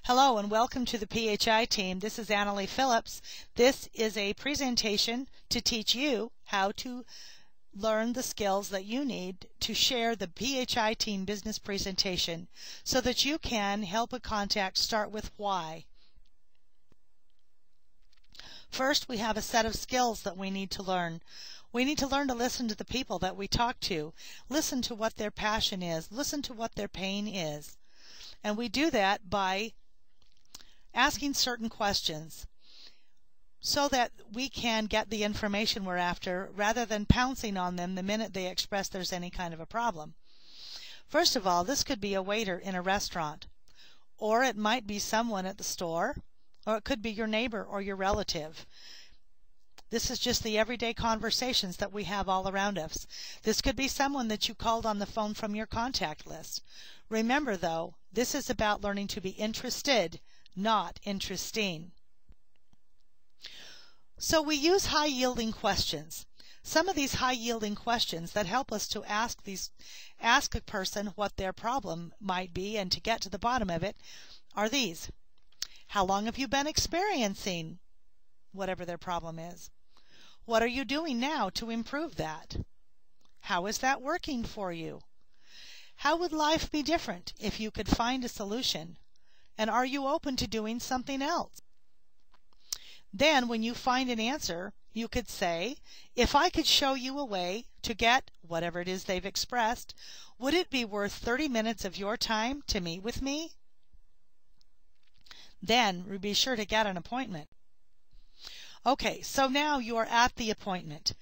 Hello and welcome to the PHI team. This is Annalie Phillips. This is a presentation to teach you how to learn the skills that you need to share the PHI team business presentation so that you can help a contact start with why. First, we have a set of skills that we need to learn. We need to learn to listen to the people that we talk to, listen to what their passion is, listen to what their pain is. And we do that by asking certain questions so that we can get the information we're after rather than pouncing on them the minute they express there's any kind of a problem. First of all, this could be a waiter in a restaurant, or it might be someone at the store, or it could be your neighbor or your relative. This is just the everyday conversations that we have all around us. This could be someone that you called on the phone from your contact list. Remember, though, this is about learning to be interested, not interesting. So we use high-yielding questions. Some of these high-yielding questions that help us to ask a person what their problem might be and to get to the bottom of it are these. How long have you been experiencing whatever their problem is? What are you doing now to improve that? How is that working for you? How would life be different if you could find a solution? And are you open to doing something else? Then when you find an answer, you could say, if I could show you a way to get whatever it is they've expressed, would it be worth 30 minutes of your time to meet with me? Then be sure to get an appointment. Okay, so now you are at the appointment.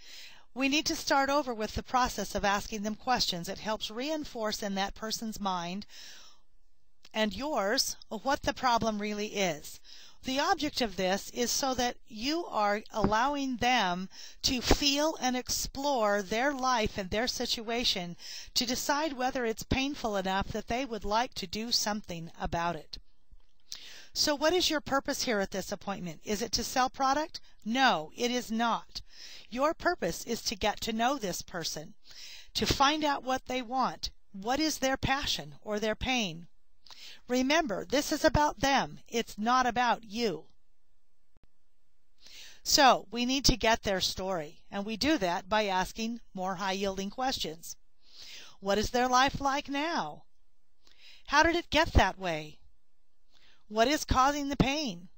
We need to start over with the process of asking them questions. It helps reinforce in that person's mind and yours what the problem really is. The object of this is so that you are allowing them to feel and explore their life and their situation to decide whether it's painful enough that they would like to do something about it. So what is your purpose here at this appointment? Is it to sell product? No, it is not. Your purpose is to get to know this person, to find out what they want. What is their passion or their pain? Remember, this is about them. It's not about you. So we need to get their story, and we do that by asking more high-yielding questions. What is their life like now? How did it get that way? What is causing the pain?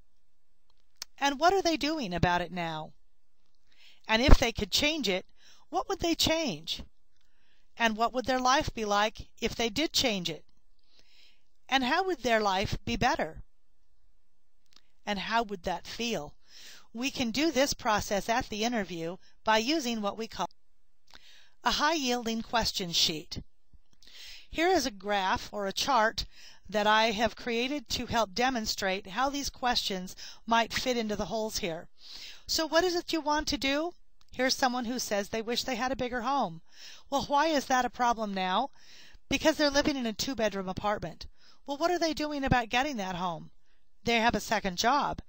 And what are they doing about it now? And if they could change it, what would they change? And what would their life be like if they did change it? And how would their life be better? And how would that feel? We can do this process at the interview by using what we call a high-yielding question sheet. Here is a graph or a chart that I have created to help demonstrate how these questions might fit into the holes here. So what is it you want to do? Here's someone who says they wish they had a bigger home. Well, why is that a problem now? Because they're living in a 2-bedroom apartment. Well, what are they doing about getting that home? They have a second job.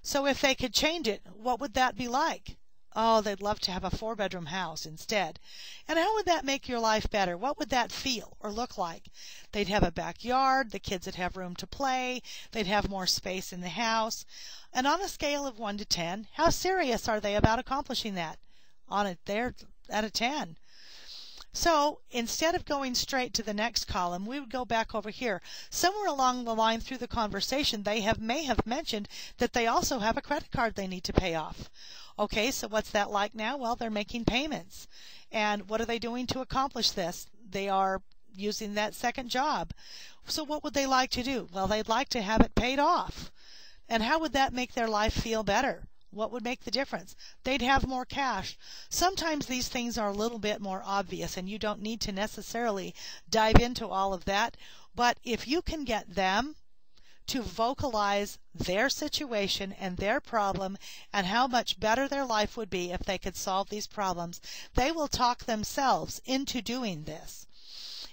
So if they could change it, what would that be like? Oh, they'd love to have a 4-bedroom house instead. And how would that make your life better? What would that feel or look like? They'd have a backyard, the kids would have room to play, they'd have more space in the house. And on a scale of 1 to 10, how serious are they about accomplishing that? They're at a 10. So instead of going straight to the next column, we would go back over here. Somewhere along the line through the conversation, they may have mentioned that they also have a credit card they need to pay off. Okay, so what's that like now? Well, they're making payments. And what are they doing to accomplish this? They are using that second job. So what would they like to do? Well, they'd like to have it paid off. And how would that make their life feel better? What would make the difference? They'd have more cash. Sometimes these things are a little bit more obvious and you don't need to necessarily dive into all of that. But if you can get them to vocalize their situation and their problem and how much better their life would be if they could solve these problems, they will talk themselves into doing this.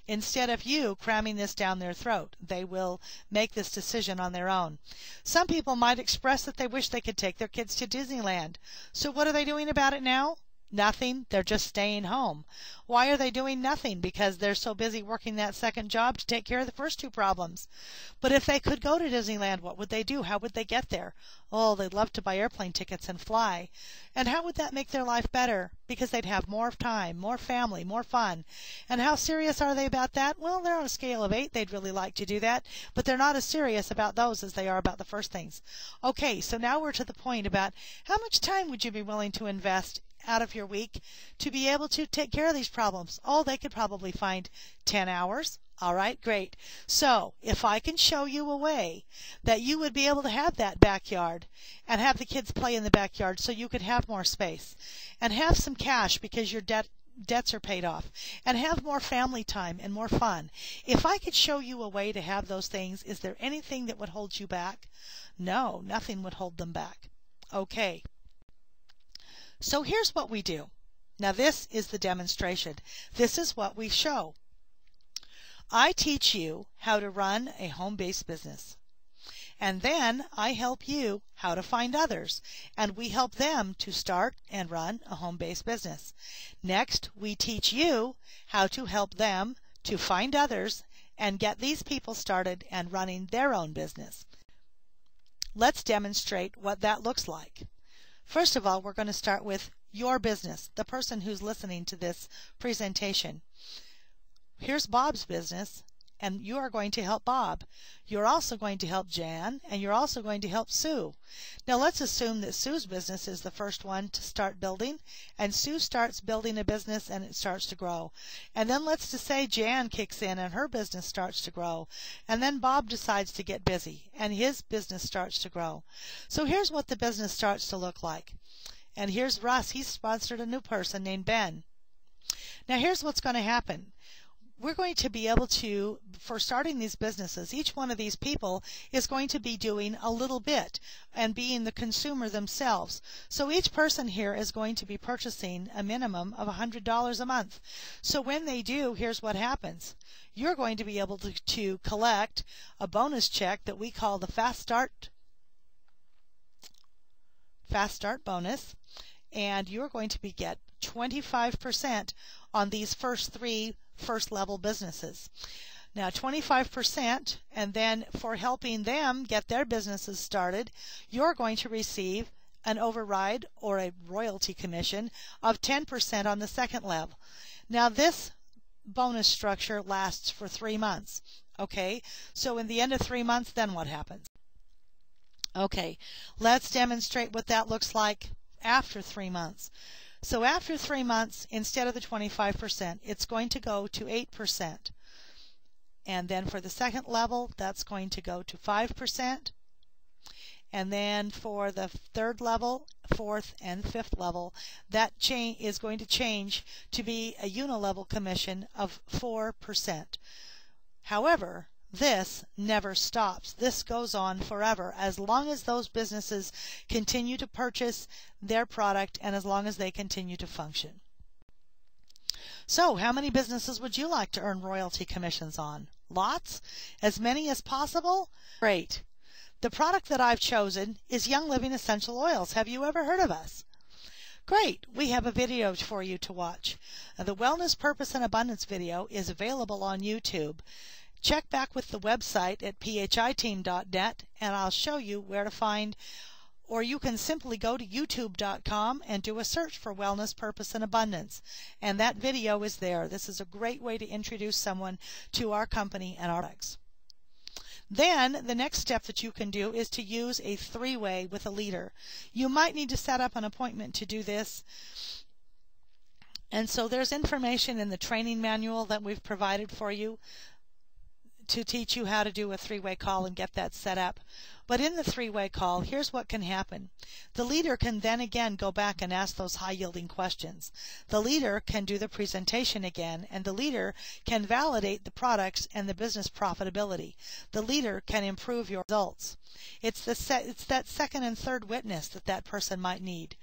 Instead of you cramming this down their throat, they will make this decision on their own. Some people might express that they wish they could take their kids to Disneyland. So what are they doing about it now? Nothing. They're just staying home. Why are they doing nothing? Because they're so busy working that second job to take care of the first two problems. But if they could go to Disneyland, what would they do? How would they get there? Oh, they'd love to buy airplane tickets and fly. And how would that make their life better? Because they'd have more time, more family, more fun. And how serious are they about that? Well, they're on a scale of 8. They'd really like to do that, but they're not as serious about those as they are about the first things. Okay, so now we're to the point about how much time would you be willing to invest out of your week to be able to take care of these problems? Oh, they could probably find 10 hours. All right, great. So if I can show you a way that you would be able to have that backyard and have the kids play in the backyard so you could have more space and have some cash because your debts are paid off and have more family time and more fun. If I could show you a way to have those things, is there anything that would hold you back? No, nothing would hold them back. Okay. So here's what we do. Now this is the demonstration. This is what we show. I teach you how to run a home-based business. And then I help you how to find others. And we help them to start and run a home-based business. Next, we teach you how to help them to find others and get these people started and running their own business. Let's demonstrate what that looks like. First of all, we're going to start with your business, the person who's listening to this presentation. Here's Bob's business, and you are going to help Bob. You're also going to help Jan, and you're also going to help Sue. Now let's assume that Sue's business is the first one to start building, and Sue starts building a business and it starts to grow. And then let's just say Jan kicks in and her business starts to grow. And then Bob decides to get busy and his business starts to grow. So here's what the business starts to look like. And here's Russ. He's sponsored a new person named Ben. Now here's what's going to happen. We're going to be able to, for starting these businesses, each one of these people is going to be doing a little bit and being the consumer themselves. So each person here is going to be purchasing a minimum of $100 a month. So when they do, here's what happens. You're going to be able to collect a bonus check that we call the Fast Start bonus, and you're going to get 25% on these first 3 first-level businesses. Now 25%, and then for helping them get their businesses started, you're going to receive an override or a royalty commission of 10% on the second level. Now this bonus structure lasts for 3 months. Okay, so in the end of 3 months, then what happens? Okay, let's demonstrate what that looks like after 3 months. So after 3 months, instead of the 25%, it's going to go to 8%. And then for the second level, that's going to go to 5%. And then for the third level, fourth and fifth level, that is going to change to be a unilevel commission of 4%. However, this never stops. This goes on forever as long as those businesses continue to purchase their product and as long as they continue to function. So how many businesses would you like to earn royalty commissions on? Lots? As many as possible? Great. The product that I've chosen is Young Living Essential Oils. Have you ever heard of us? Great. We have a video for you to watch. The Wellness, Purpose, and Abundance video is available on YouTube. Check back with the website at phiteam.net and I'll show you where to find, or you can simply go to youtube.com and do a search for Wellness, Purpose, and Abundance. And that video is there. This is a great way to introduce someone to our company and our products. Then the next step that you can do is to use a 3-way with a leader. You might need to set up an appointment to do this. And so there's information in the training manual that we've provided for you to teach you how to do a 3-way call and get that set up. But in the 3-way call, here's what can happen. The leader can then again go back and ask those high-yielding questions. The leader can do the presentation again, and the leader can validate the products and the business profitability. The leader can improve your results. It's that second and third witness that person might need.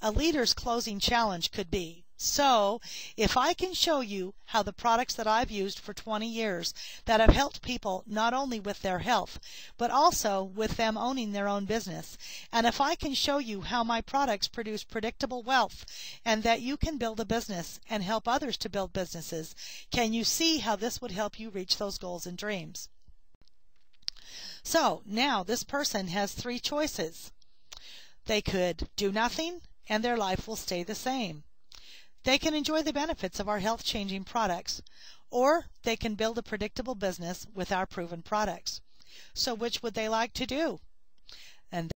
A leader's closing challenge could be, So, if I can show you how the products that I've used for 20 years that have helped people not only with their health, but also with them owning their own business, and if I can show you how my products produce predictable wealth and that you can build a business and help others to build businesses, can you see how this would help you reach those goals and dreams? So, now this person has 3 choices. They could do nothing and their life will stay the same. They can enjoy the benefits of our health-changing products, or they can build a predictable business with our proven products. So which would they like to do? And